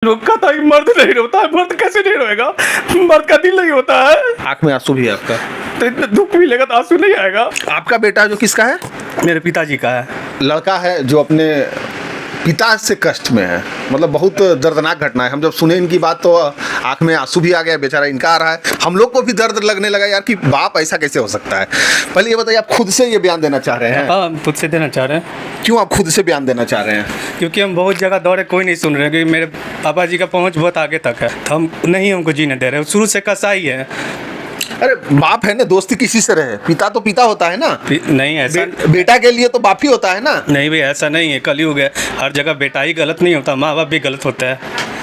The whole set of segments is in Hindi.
लोग कहता है कि मर्द नहीं रोता है, मर्द कैसे नहीं रोएगा? मर्द का दिल नहीं होता है। आंख में आंसू भी है आपका? तो इतना दुख मिलेगा तो आंसू नहीं आएगा। आपका बेटा जो किसका है? मेरे पिताजी का है। लड़का है जो अपने पिता से कष्ट में है, मतलब बहुत दर्दनाक घटना है। हम जब सुने इनकी बात तो आंख में आंसू भी आ गया, बेचारा इनका आ रहा है। हम लोग को भी दर्द लगने लगा यार कि बाप ऐसा कैसे हो सकता है। पहले ये बताइए, आप खुद से ये बयान देना चाह रहे हैं? हाँ, हम खुद से देना चाह रहे हैं। क्यों आप खुद से बयान देना चाह रहे हैं? क्योंकि हम बहुत जगह दौड़े, कोई नहीं सुन रहे, क्योंकि मेरे पापा जी का पहुंच बहुत आगे तक है, तो हम नहीं हमको जीने दे रहे। शुरू से कसाई है। अरे बाप है ना, दोस्ती किसी से रहे, पिता तो पिता होता है ना। नहीं ऐसा बेटा के लिए तो बाप ही होता है ना। नहीं भाई, ऐसा नहीं है। कलयुग है, हर जगह बेटा ही गलत नहीं होता, माँ बाप भी गलत होता है।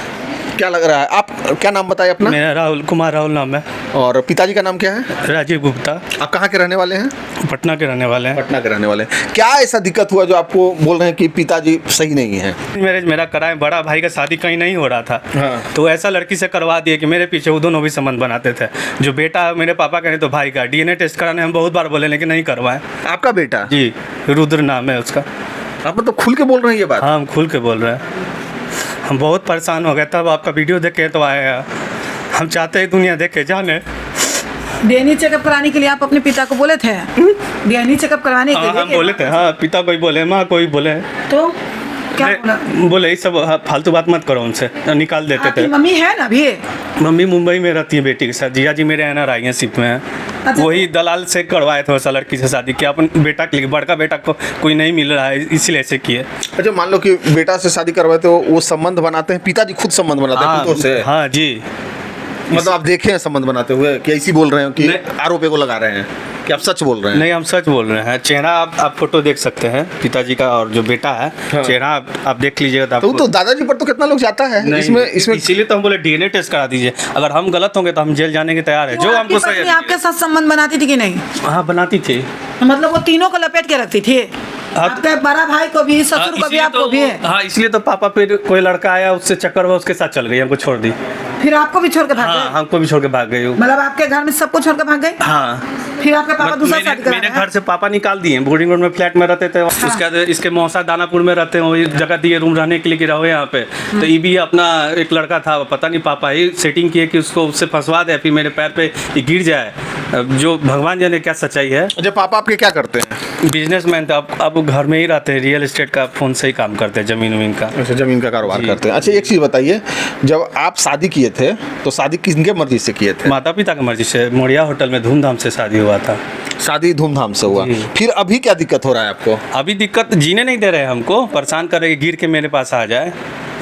क्या लग रहा है? आप क्या नाम बताए अपना? मेरा राहुल कुमार राहुल नाम है। और पिताजी का नाम क्या है? राजीव गुप्ता। आप कहाँ के रहने वाले हैं? पटना के रहने वाले हैं। पटना के रहने वाले हैं। क्या ऐसा दिक्कत हुआ जो आपको बोल रहे हैं कि पिताजी सही नहीं है? मैरिज मेरा कराए, बड़ा भाई का शादी कहीं नहीं हो रहा था। हाँ। तो ऐसा लड़की से करवा दिए कि मेरे पीछे वो दोनों भी संबंध बनाते थे। जो बेटा मेरे पापा का नहीं तो भाई का। डीएनए टेस्ट कराने हम बहुत बार बोले, लेकिन नहीं करवाए। आपका बेटा? जी, रुद्र नाम है उसका। आप मतलब खुल के बोल रहे हैं ये बात? हाँ, हम खुल के बोल रहे हैं। हम बहुत परेशान हो गए, तब आपका वीडियो देख के तो आया। हम चाहते हैं दुनिया देखे जाने। डीएनए चेकअप कराने के लिए आप अपने पिता को बोले थे? डीएनए चेकअप करवाने के हाँ, लिए हम बोले थे। हाँ, पिता कोई बोले, माँ कोई बोले। तो क्या बोला? बोले ये सब फालतू बात मत करो उनसे, निकाल देते आपकी थे। मम्मी है ना अभी? मम्मी मुंबई में रहती है बेटी के साथ। जिया जी मेरे एनआरआई हैं, शिप में है। अच्छा। वही दलाल से करवाए थे वैसा लड़की से शादी कि अपन बेटा के लिए, बड़का बेटा को कोई नहीं मिल रहा है, इसलिए ऐसे किए। अच्छा, मान लो कि बेटा से शादी करवाए तो वो संबंध बनाते हैं, पिताजी खुद संबंध बनाते हैं पुतों से? हाँ जी। मतलब आप देखे हैं संबंध बनाते हुए कि ऐसी बोल रहे हो कि आरोपी को लगा रहे हैं कि आप सच बोल रहे हैं? नहीं, हम सच बोल रहे हैं। चेहरा आप फोटो देख सकते हैं पिताजी का, और जो बेटा है हाँ। चेहरा आप देख लीजिएगा तो तो दादाजी पर तो कितना लोग जाता है इसमें इसीलिए तो हम बोले डीएनए टेस्ट करा दीजिए। अगर हम गलत होंगे तो हम जेल जाने के तैयार है। जो आपकी हमको सही पत्नी आपके साथ संबंध बनाती थी कि नहीं? हाँ, बनाती थी। मतलब वो तीनों को लपेट के रखती थी? हाँ, आपके बड़ा भाई को भी, ससुर को भी, इसलिए आपको तो- भी? हाँ, इसलिए तो पापा फिर कोई लड़का आया, उससे चक्कर हुआ, उसके साथ चल गई, हमको छोड़ दी। फिर आपको भी छोड़ के भाग हाँ, गए? हमको भी छोड़ के भाग गई वो। मतलब आपके घर में सबको छोड़ के भाग गए? हाँ, फिर आपके पापा दूसरा शादी करा मेरे रहे हैं? घर से पापा निकाल दिए। बोर्डिंग रोड में फ्लैट में रहते थे। उसके बाद इसके मौसा दानापुर में रहते हैं, वही जगह दिए रूम रहने के लिए कि रहो यहाँ पे। तो ये भी अपना एक लड़का था, पता नहीं पापा ही सेटिंग किए कि उसको उससे फंसवा दे, फिर मेरे पैर पे ये गिर जाए। अब जो भगवान जाने क्या सच्चाई है। अच्छा, पापा आपके क्या करते हैं? बिजनेसमैन था, अब घर में ही रहते हैं, रियल एस्टेट का फोन से ही काम करते हैं, जमीन वमीन का। अच्छा, जमीन का कारोबार जी। करते हैं। अच्छा, एक चीज़ बताइए, जब आप शादी किए थे तो शादी किसके मर्जी से किए थे? माता पिता की मर्जी से। मोड़िया होटल में धूमधाम से शादी हुआ था। शादी धूमधाम से हुआ। जी। फिर अभी क्या दिक्कत हो रहा है आपको? अभी दिक्कत, जीने नहीं दे रहे हैं हमको, परेशान कर रहे हैं, गिर के मेरे पास आ जाए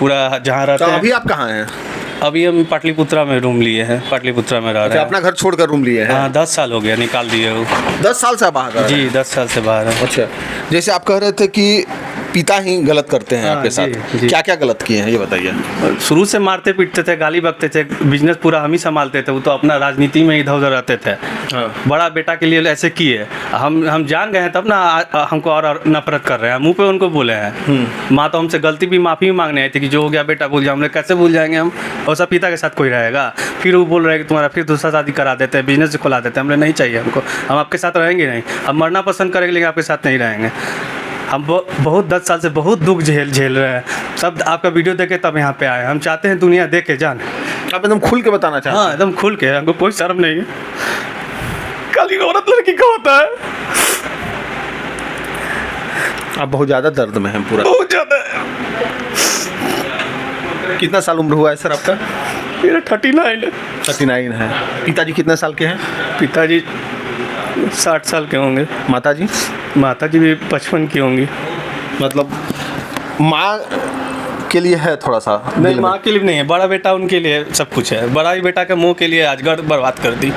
पूरा जहाँ तो रहते हैं। अभी आप कहाँ हैं? अभी हम पाटलिपुत्रा में रूम लिए हैं, पाटलिपुत्रा में रह अच्छा, रहे हैं। अपना घर छोड़कर रूम लिए हैं? हाँ, 10 साल हो गया, निकाल दिए वो। 10 साल से आप बाहर रह रहे हैं? जी, 10 साल से बाहर है। अच्छा, जैसे आप कह रहे थे कि पिता ही गलत करते हैं हाँ, आपके जी, साथ, जी। क्या क्या गलत किए हैं ये बताइए? शुरू से मारते पीटते थे, गाली बकते थे, बिजनेस पूरा हम ही संभालते थे। वो तो अपना राजनीति में इधर उधर रहते थे। हाँ। बड़ा बेटा के लिए ऐसे किए। हम जान गए हैं तब ना हमको और नफरत कर रहे हैं, मुंह पे उनको बोले हैं। माँ तो हमसे गलती भी माफ़ी भी मांगने आई थी कि जो हो गया बेटा भूल जाओ। हमने कैसे भूल जाएंगे हम, और सब पिता के साथ कोई रहेगा। फिर वो बोल रहे हैं कि तुम्हारा फिर दूसरा शादी करा देते हैं, बिजनेस खुला देते हैं। हमने नहीं चाहिए हमको, हम आपके साथ रहेंगे नहीं। हम मरना पसंद करेंगे लेकिन आपके साथ नहीं रहेंगे। हम बहुत 10 साल से बहुत दुख झेल रहे हैं। सब आपका वीडियो देखे तब यहाँ पे आए। हम चाहते हैं दुनिया देखे जान। आप एकदम खुल के बताना चाहते हाँ, एकदम खुल के, हमको कोई शर्म नहीं है। काली औरत लड़की का होता है। हैं? आप बहुत ज़्यादा दर्द में हैं पूरा। बहुत ज्यादा है। कितना साल उम्र हुआ है सर आपका? मेरा 39 है। 39 है। पिताजी कितने साल के हैं? पिताजी 60 साल के होंगे। माताजी? माता जी भी 55 की होंगी। मतलब माँ के लिए है थोड़ा सा? नहीं, दिल में? माँ के लिए नहीं है, बड़ा बेटा उनके लिए सब कुछ है। बड़ा ही बेटा के मुंह के लिए आज घर बर्बाद कर दी।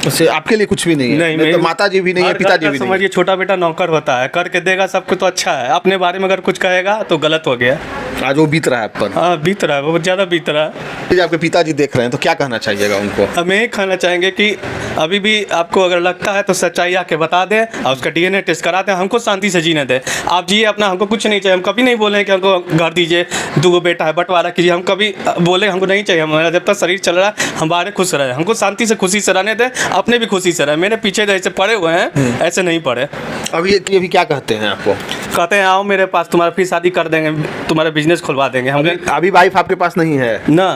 उससे आपके लिए कुछ भी नहीं है? नहीं तो माता जी भी नहीं है, पिताजी भी नहीं है। समझिए, छोटा बेटा नौकर होता है, करके देगा सबको तो अच्छा है। अपने बारे में अगर कुछ कहेगा तो गलत हो गया। आज वो बीत रहा है आप पर। हाँ, बीत रहा है, बहुत ज़्यादा बीत रहा है। जब आपके पिताजी देख रहे हैं तो क्या कहना चाहिएगा उनको? हम यही कहना चाहेंगे कि अभी भी आपको अगर लगता है तो सच्चाई आके बता दें और उसका डीएनए टेस्ट करा दें। हमको शांति से जीने दें। आप जिए अपना, हमको कुछ नहीं चाहिए। हम कभी नहीं बोले कि हमको घर दीजिए, 2 बेटा है, बंटवारा कीजिए। हम कभी बोले हमको नहीं चाहिए। हमारा जब तक शरीर चल रहा है हमारे खुश रहे। हमको शांति से खुशी से रहने दें, अपने भी खुशी से रहे। मेरे पीछे जैसे पड़े हुए हैं ऐसे नहीं पड़े। अभी क्या कहते हैं आपको? कहते हैं आओ मेरे पास, तुम्हारा फिर शादी कर देंगे, तुम्हारा बिजनेस बिजनेस खुलवा देंगे हम। अभी वाइफ आपके पास नहीं है? ना,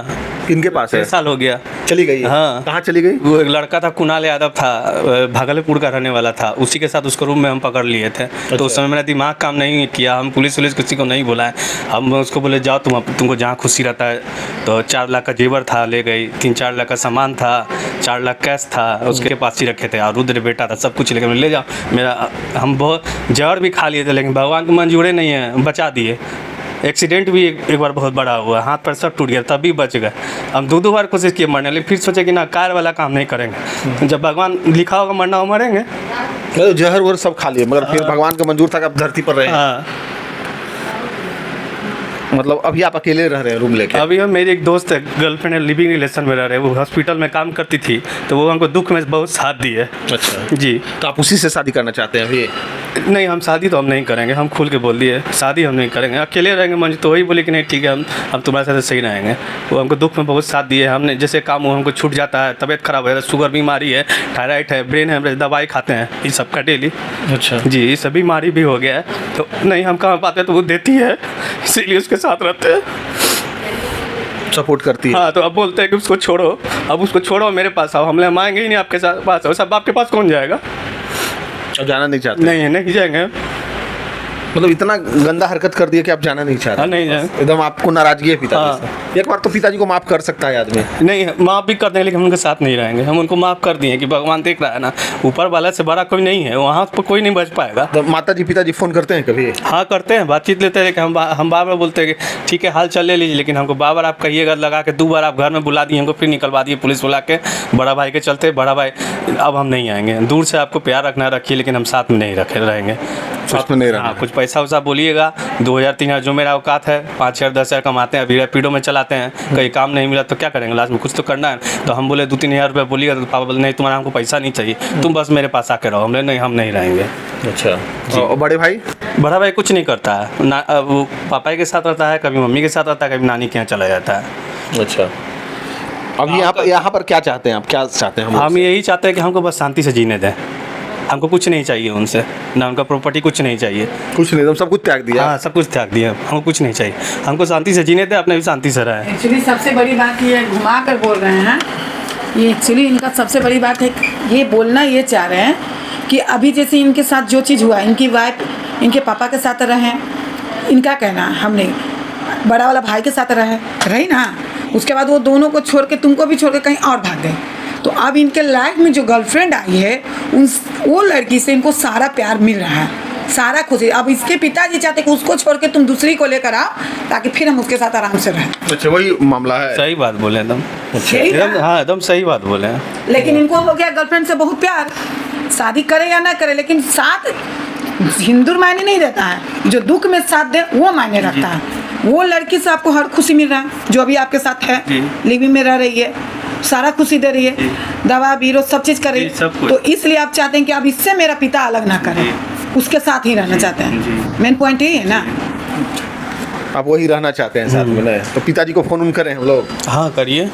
किनके पास है? 6 साल हो गया। चली गई? हाँ। कहाँ चली गई? वो एक लड़का था, कुणाल यादव था, भागलपुर का रहने वाला था, उसी के साथ उसको रूम में हम पकड़ लिए थे। तो उस समय मेरा दिमाग काम नहीं किया, हम पुलिस किसी को नहीं बुलाए, हम उसको बोले जाओ तुमको जहाँ खुशी रहता है। तो 4 लाख का जेवर था, ले गई। 3-4 लाख का सामान था, 4 लाख कैश था, उसके पास ही रखे थे। और रुद्र बेटा था, सब कुछ लेके ले जाओ। मेरा हम बहुत जहर भी खा लिए थे, लेकिन भगवान को मंजूर नहीं है, बचा दिए। एक्सीडेंट भी एक बार बहुत बड़ा हुआ, हाथ पर सब टूट गया, तब भी बच गए। हम 2 बार कोशिश किए मरने, लेकिन फिर सोचे कि ना, कार वाला काम नहीं करेंगे। जब भगवान लिखा होगा मरना हो, मरेंगे। मतलब जहर वहर सब खा लिए, मगर फिर भगवान को मंजूर था कि आप धरती पर रहे। हाँ, मतलब अभी आप अकेले रह रहे हैं रूम लेके? अभी हम, मेरी एक दोस्त है, गर्लफ्रेंड है, लिविंग रिलेशन में रह रहे हैं, वो हॉस्पिटल में काम करती थी, तो वो हमको दुख में बहुत साथ दी है। अच्छा जी। तो आप उसी से शादी करना चाहते हैं अभी? नहीं, हम शादी तो हम नहीं करेंगे, हम खुल के बोल दिए शादी हम नहीं करेंगे, अकेले रहेंगे। मंजू तो वही बोली कि नहीं ठीक है, हम तुम्हारे साथ सही रहेंगे। वो हमको दुख में बहुत साथ दिए। हमने जैसे काम हुआ, हमको छूट जाता है, तबीयत खराब है, शुगर बीमारी है, थायराइड है, ब्रेन है, दवाई खाते हैं, ये सब का डेली। अच्छा जी, ये सब बीमारी भी हो गया है, तो नहीं हम कहाँ पाते, तो वो देती है, इसीलिए उसके साथ रहते हैं, सपोर्ट करती है। हाँ। तो अब बोलते हैं कि उसको छोड़ो, अब उसको छोड़ो, मेरे पास आओ। हम आएंगे ही नहीं आपके साथ पास, और सब आपके पास कौन जाएगा? अब जाना नहीं चाहते? नहीं जाएंगे। मतलब इतना गंदा हरकत कर दिया कि आप जाना नहीं चाहते? हाँ, नहीं जाएंगे। एकदम आपको नाराजगी है पिताजी हाँ। से? एक बार तो पिताजी को माफ कर सकता है आदमी। नहीं, माफ़ भी कर देंगे, लेकिन हम उनके साथ नहीं रहेंगे। हम उनको माफ़ कर दिए कि भगवान देख रहा है ना, ऊपर वाला से बड़ा कोई नहीं है, वहाँ पर कोई नहीं बच पाएगा। तो माता जी पिताजी फोन करते हैं कभी? हाँ, करते हैं, बातचीत लेते हैं, लेकिन हम बार बार बोलते हैं कि ठीक है हाल चल ले लीजिए, लेकिन हमको बार बार आप कहिएगा लगा के, 2 बार आप घर में बुला दिए हमको, फिर निकलवा दिए पुलिस बुला के, बड़ा भाई के चलते। बड़ा भाई अब हम नहीं आएंगे, दूर से आपको प्यार रखना रखिए, लेकिन हम साथ में नहीं रहेंगे। साथ में नहीं रहना। हाँ, कुछ पैसा वैसा बोलिएगा, 2000-3000 जो मेरा औकात है, 5000-10,000 कमाते हैं, अभी रैपिडो में चलाते हैं, कहीं काम नहीं मिला तो क्या करेंगे, लास्ट में कुछ तो करना है। तो हम बोले 2-3 हज़ार रुपये बोलिएगा, तो पापा बोले नहीं तुम्हारा हमको पैसा नहीं चाहिए, तुम बस मेरे पास आके रहो। हमने नहीं, हम नहीं रहेंगे। अच्छा। और बड़े भाई? बड़ा भाई कुछ नहीं करता है ना, वो पापा के साथ रहता है, कभी मम्मी के साथ रहता है, कभी नानी के यहाँ चला जाता है। अच्छा। अब यहाँ पर क्या चाहते हैं आप, क्या चाहते हैं? हम यही चाहते हैं कि हमको बस शांति से जीने दें, हमको कुछ नहीं चाहिए उनसे, ना उनका प्रॉपर्टी कुछ नहीं चाहिए, कुछ नहीं, सब कुछ त्याग दिया? हाँ, सब कुछ त्याग दिया, हमको कुछ नहीं चाहिए, हमको शांति से जीने दें, अपने भी शांति से रहें। एक्चुअली सबसे बड़ी बात ये घुमा कर बोल रहे हैं, ये एक्चुअली इनका सबसे बड़ी बात है, ये बोलना ये चाह रहे हैं कि अभी जैसे इनके साथ जो चीज़ हुआ, इनकी वाइफ इनके पापा के साथ रहें, इनका कहना हम नहीं, बड़ा वाला भाई के साथ रही ना, उसके बाद वो दोनों को छोड़ के, तुमको भी छोड़ के कहीं और भाग गए। तो अब इनके लाइफ में जो गर्लफ्रेंड आई है, वो लड़की से इनको सारा प्यार मिल रहा है, सारा खुशी। अब इसके पिताजी चाहते कि उसको छोड़ के तुम दूसरी को लेकर आओ, ताकि फिर हम उसके साथ आराम से रहें। अच्छा, वही मामला है? सही बात बोले एकदम। सही एकदम, बात। हाँ, एकदम सही बात बोले हैं। लेकिन इनको हो गया गर्लफ्रेंड से बहुत प्यार, शादी करे या ना करे, लेकिन साथ हिंदू मायने नहीं देता है, जो दुख में साथ दे वो मायने रखता है। वो लड़की से आपको हर खुशी मिल रहा है, जो अभी आपके साथ है, लिविंग में रह रही है, सारा खुशी दे रही है, दवा बीरो सब चीज़ कर रही है। तो इसलिए आप चाहते हैं कि अब इससे मेरा पिता अलग ना करे, उसके साथ ही रहना चाहते हैं। मेन पॉइंट यही है ना, आप वही रहना चाहते हैं साथ में? तो पिताजी को फोन करें हम लोग? हाँ, करिए।